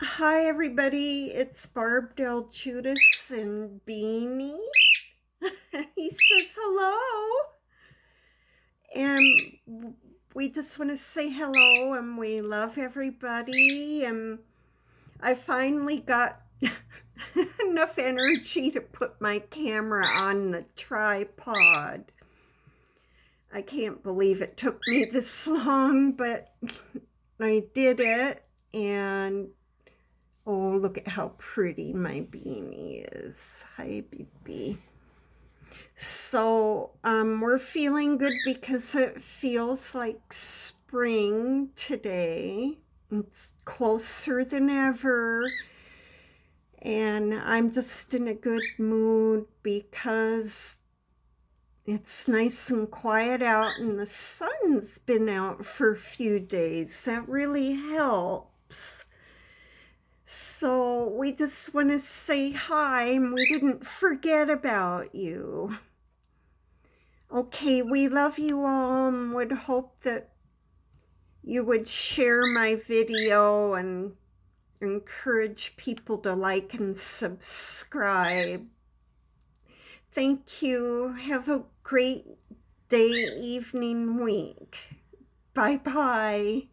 Hi, everybody. It's Barb Del Judas and Beanie. He says hello. And we just want to say hello and we love everybody. And I finally got enough energy to put my camera on the tripod. I can't believe it took me this long, but I did it. And oh, look at how pretty my beanie is. Hi, baby. So, we're feeling good because it feels like spring today. It's closer than ever. And I'm just in a good mood because it's nice and quiet out and the sun's been out for a few days. That really helps. So we just want to say hi and we didn't forget about you. Okay, we love you all and would hope that you would share my video and encourage people to like and subscribe. Thank you. Have a great day, evening, week. Bye-bye.